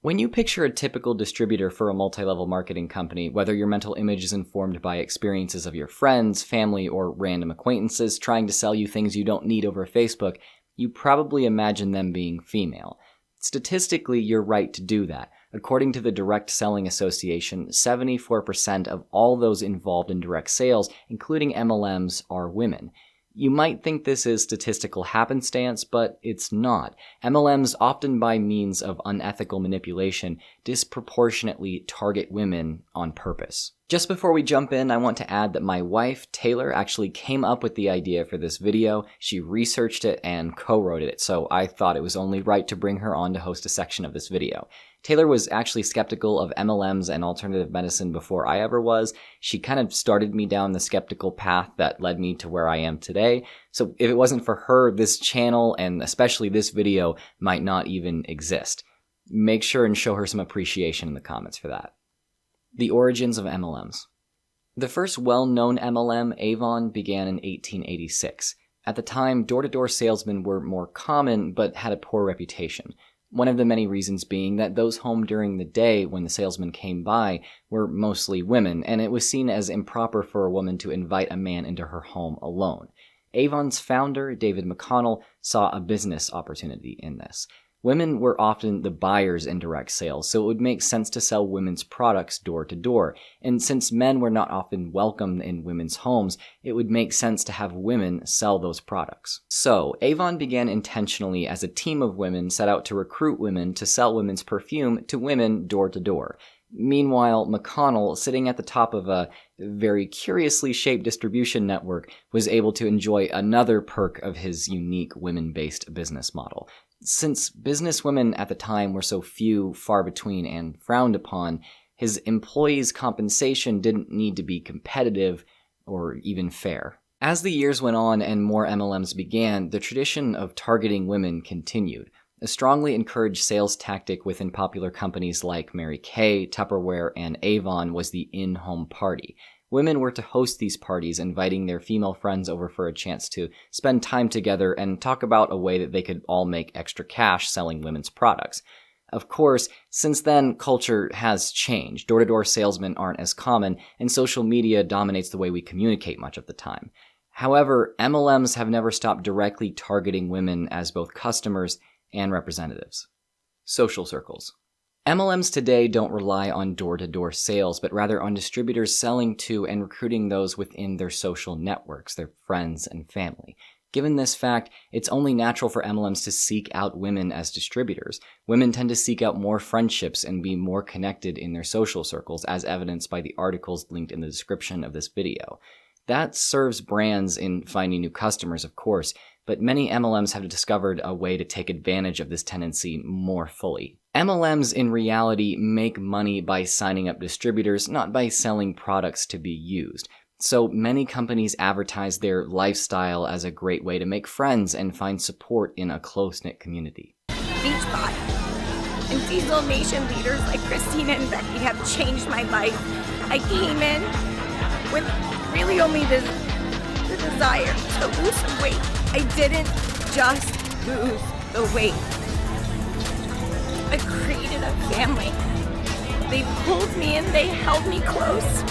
When you picture a typical distributor for a multi-level marketing company, whether your mental image is informed by experiences of your friends, family, or random acquaintances trying to sell you things you don't need over Facebook, you probably imagine them being female. Statistically, you're right to do that. According to the Direct Selling Association, 74% of all those involved in direct sales, including MLMs, are women. You might think this is statistical happenstance, but it's not. MLMs, often by means of unethical manipulation, disproportionately target women on purpose. Just before we jump in, I want to add that my wife, Taylor, actually came up with the idea for this video. She researched it and co-wrote it, so I thought it was only right to bring her on to host a section of this video. Taylor was actually skeptical of MLMs and alternative medicine before I ever was. She kind of started me down the skeptical path that led me to where I am today. So if it wasn't for her, this channel, and especially this video, might not even exist. Make sure and show her some appreciation in the comments for that. The origins of MLMs. The first well-known MLM, Avon, began in 1886. At the time, door-to-door salesmen were more common, but had a poor reputation. One of the many reasons being that those home during the day when the salesman came by were mostly women, and it was seen as improper for a woman to invite a man into her home alone. Avon's founder, David McConnell, saw a business opportunity in this. Women were often the buyers in direct sales, so it would make sense to sell women's products door to door. And since men were not often welcomed in women's homes, it would make sense to have women sell those products. So, Avon began intentionally as a team of women set out to recruit women to sell women's perfume to women door to door. Meanwhile, McConnell, sitting at the top of a very curiously shaped distribution network, was able to enjoy another perk of his unique women-based business model. Since businesswomen at the time were so few, far between, and frowned upon, his employees' compensation didn't need to be competitive or even fair. As the years went on and more MLMs began, the tradition of targeting women continued. A strongly encouraged sales tactic within popular companies like Mary Kay, Tupperware, and Avon was the in-home party. Women were to host these parties, inviting their female friends over for a chance to spend time together and talk about a way that they could all make extra cash selling women's products. Of course, since then, culture has changed. Door-to-door salesmen aren't as common, and social media dominates the way we communicate much of the time. However, MLMs have never stopped directly targeting women as both customers and representatives. Social circles. MLMs today don't rely on door-to-door sales, but rather on distributors selling to and recruiting those within their social networks, their friends and family. Given this fact, it's only natural for MLMs to seek out women as distributors. Women tend to seek out more friendships and be more connected in their social circles, as evidenced by the articles linked in the description of this video. That serves brands in finding new customers, of course, but many MLMs have discovered a way to take advantage of this tendency more fully. MLMs in reality make money by signing up distributors, not by selling products to be used. So many companies advertise their lifestyle as a great way to make friends and find support in a close-knit community. Beachbody and Diesel Nation leaders like Christina and Becky have changed my life. I came in with really only the desire to lose some weight. I didn't just lose the weight. I created a family. They pulled me in, they held me close,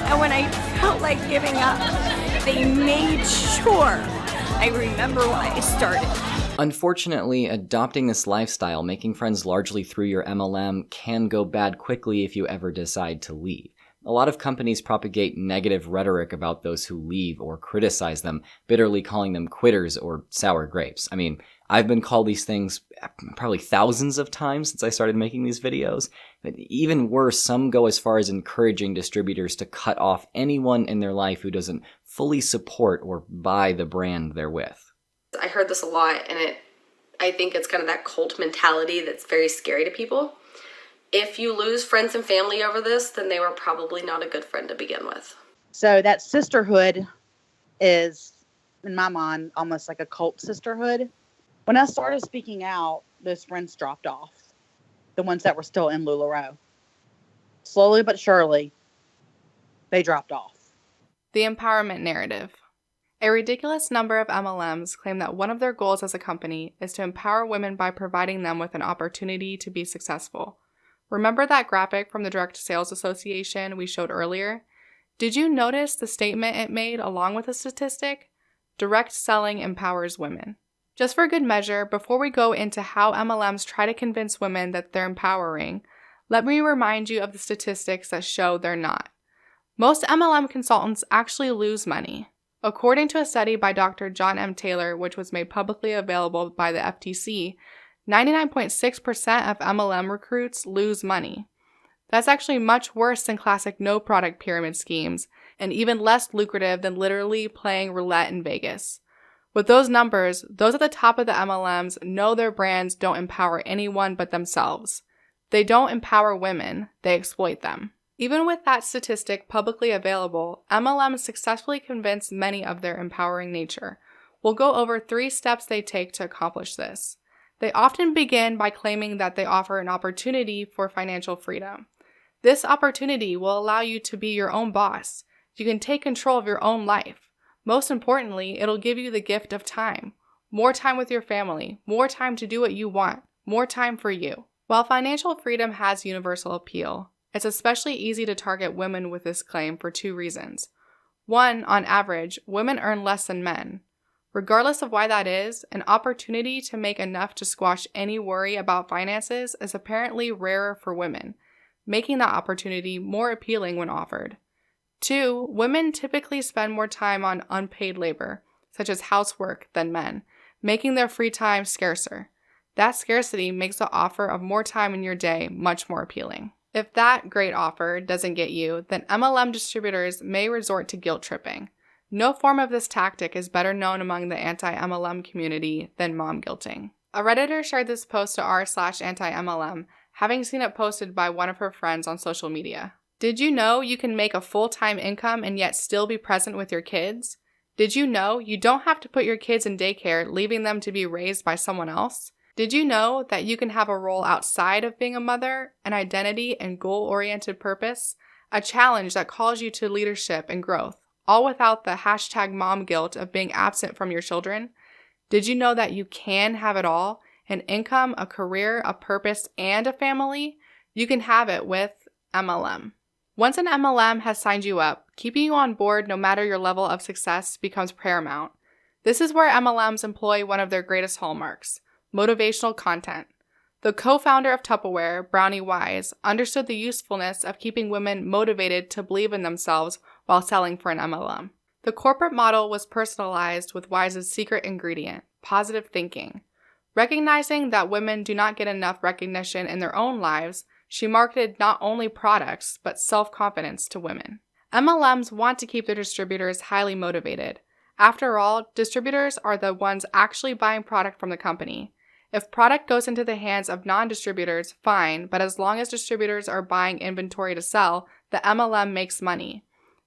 and when I felt like giving up, they made sure I remember why I started. Unfortunately, adopting this lifestyle, making friends largely through your MLM, can go bad quickly if you ever decide to leave. A lot of companies propagate negative rhetoric about those who leave or criticize them, bitterly calling them quitters or sour grapes. I mean, I've been called these things probably thousands of times since I started making these videos. But even worse, some go as far as encouraging distributors to cut off anyone in their life who doesn't fully support or buy the brand they're with. I heard this a lot, and I think it's kind of that cult mentality that's very scary to people. If you lose friends and family over this, then they were probably not a good friend to begin with. So that sisterhood is, in my mind, almost like a cult sisterhood. When I started speaking out, those friends dropped off. The ones that were still in LuLaRoe. Slowly but surely, they dropped off. The empowerment narrative. A ridiculous number of MLMs claim that one of their goals as a company is to empower women by providing them with an opportunity to be successful. Remember that graphic from the Direct Sales Association we showed earlier? Did you notice the statement it made along with the statistic? Direct selling empowers women. Just for good measure, before we go into how MLMs try to convince women that they're empowering, let me remind you of the statistics that show they're not. Most MLM consultants actually lose money. According to a study by Dr. John M. Taylor, which was made publicly available by the FTC, 99.6% of MLM recruits lose money. That's actually much worse than classic no-product pyramid schemes, and even less lucrative than literally playing roulette in Vegas. With those numbers, those at the top of the MLMs know their brands don't empower anyone but themselves. They don't empower women, they exploit them. Even with that statistic publicly available, MLMs successfully convince many of their empowering nature. We'll go over 3 steps they take to accomplish this. They often begin by claiming that they offer an opportunity for financial freedom. This opportunity will allow you to be your own boss. You can take control of your own life. Most importantly, it'll give you the gift of time. More time with your family, more time to do what you want, more time for you. While financial freedom has universal appeal, it's especially easy to target women with this claim for 2 reasons. 1, on average, women earn less than men. Regardless of why that is, an opportunity to make enough to squash any worry about finances is apparently rarer for women, making that opportunity more appealing when offered. 2, women typically spend more time on unpaid labor, such as housework, than men, making their free time scarcer. That scarcity makes the offer of more time in your day much more appealing. If that great offer doesn't get you, then MLM distributors may resort to guilt tripping. No form of this tactic is better known among the anti-MLM community than mom guilting. A Redditor shared this post to r/anti-MLM, having seen it posted by one of her friends on social media. Did you know you can make a full-time income and yet still be present with your kids? Did you know you don't have to put your kids in daycare, leaving them to be raised by someone else? Did you know that you can have a role outside of being a mother, an identity and goal-oriented purpose, a challenge that calls you to leadership and growth, all without the #mom guilt of being absent from your children? Did you know that you can have it all? An income, a career, a purpose, and a family? You can have it with MLM. Once an MLM has signed you up, keeping you on board no matter your level of success becomes paramount. This is where MLMs employ one of their greatest hallmarks: motivational content. The co-founder of Tupperware, Brownie Wise, understood the usefulness of keeping women motivated to believe in themselves while selling for an MLM. The corporate model was personalized with Wise's secret ingredient: positive thinking. Recognizing that women do not get enough recognition in their own lives, she marketed not only products, but self-confidence to women. MLMs want to keep their distributors highly motivated. After all, distributors are the ones actually buying product from the company. If product goes into the hands of non-distributors, fine, but as long as distributors are buying inventory to sell, the MLM makes money.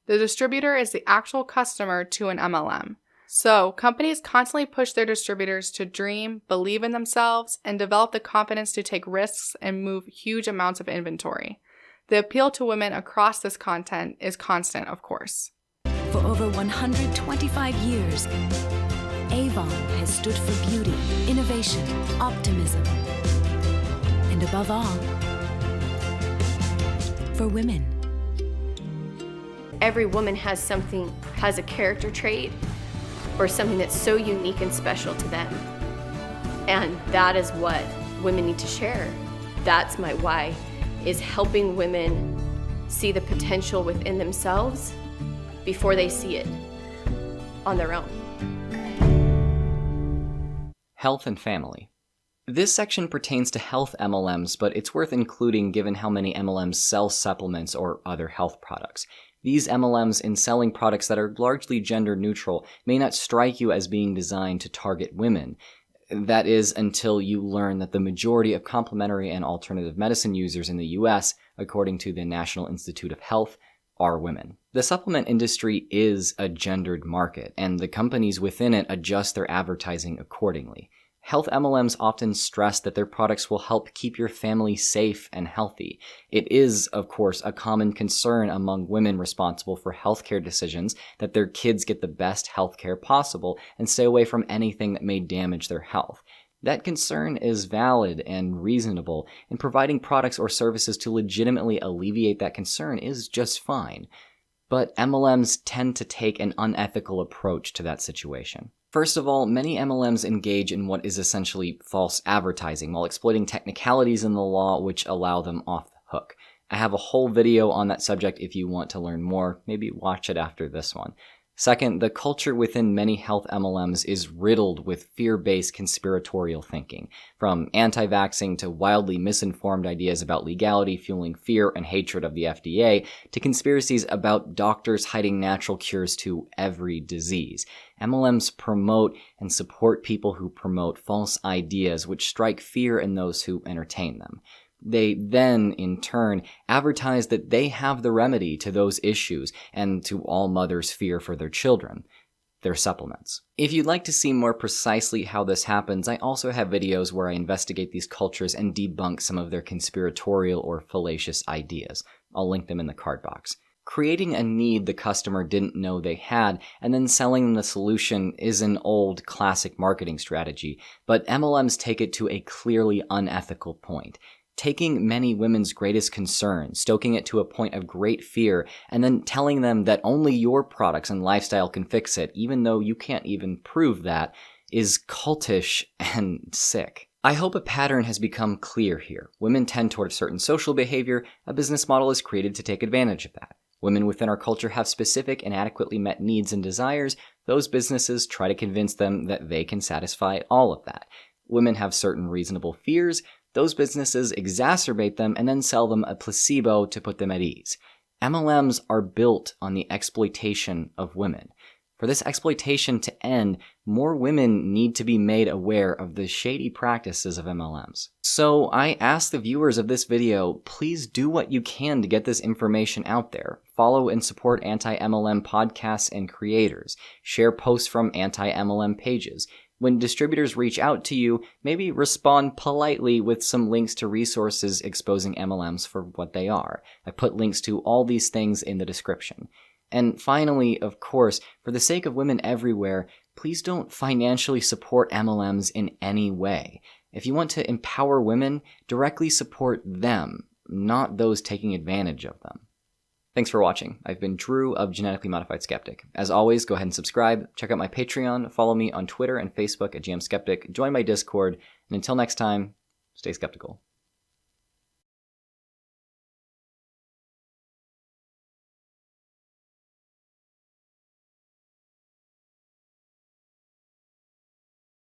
The distributor is the actual customer to an MLM. So, companies constantly push their distributors to dream, believe in themselves, and develop the confidence to take risks and move huge amounts of inventory. The appeal to women across this content is constant, of course. For over 125 years, Avon has stood for beauty, innovation, optimism, and above all, for women. Every woman has a character trait or something that's so unique and special to them. And that is what women need to share. That's my why, is helping women see the potential within themselves before they see it on their own. Health and family. This section pertains to health MLMs, but it's worth including given how many MLMs sell supplements or other health products. These MLMs, in selling products that are largely gender neutral, may not strike you as being designed to target women. That is, until you learn that the majority of complementary and alternative medicine users in the US, according to the National Institute of Health, are women. The supplement industry is a gendered market, and the companies within it adjust their advertising accordingly. Health MLMs often stress that their products will help keep your family safe and healthy. It is, of course, a common concern among women responsible for healthcare decisions that their kids get the best healthcare possible and stay away from anything that may damage their health. That concern is valid and reasonable, and providing products or services to legitimately alleviate that concern is just fine. But MLMs tend to take an unethical approach to that situation. First of all, many MLMs engage in what is essentially false advertising while exploiting technicalities in the law which allow them off the hook. I have a whole video on that subject if you want to learn more. Maybe watch it after this one. Second, the culture within many health MLMs is riddled with fear-based conspiratorial thinking, from anti-vaxxing to wildly misinformed ideas about legality fueling fear and hatred of the FDA, to conspiracies about doctors hiding natural cures to every disease. MLMs promote and support people who promote false ideas which strike fear in those who entertain them. They then, in turn, advertise that they have the remedy to those issues and to all mothers' fear for their children: their supplements. If you'd like to see more precisely how this happens, I also have videos where I investigate these cultures and debunk some of their conspiratorial or fallacious ideas. I'll link them in the card box. Creating a need the customer didn't know they had and then selling them the solution is an old, classic marketing strategy, but MLMs take it to a clearly unethical point. Taking many women's greatest concern, stoking it to a point of great fear, and then telling them that only your products and lifestyle can fix it, even though you can't even prove that, is cultish and sick. I hope a pattern has become clear here. Women tend toward a certain social behavior, a business model is created to take advantage of that. Women within our culture have specific and adequately met needs and desires. Those businesses try to convince them that they can satisfy all of that. Women have certain reasonable fears. Those businesses exacerbate them and then sell them a placebo to put them at ease. MLMs are built on the exploitation of women. For this exploitation to end, more women need to be made aware of the shady practices of MLMs. So I ask the viewers of this video, please do what you can to get this information out there. Follow and support anti-MLM podcasts and creators. Share posts from anti-MLM pages. When distributors reach out to you, maybe respond politely with some links to resources exposing MLMs for what they are. I put links to all these things in the description. And finally, of course, for the sake of women everywhere, please don't financially support MLMs in any way. If you want to empower women, directly support them, not those taking advantage of them. Thanks for watching. I've been Drew of Genetically Modified Skeptic. As always, go ahead and subscribe, check out my Patreon, follow me on Twitter and Facebook at GM Skeptic, join my Discord, and until next time, stay skeptical.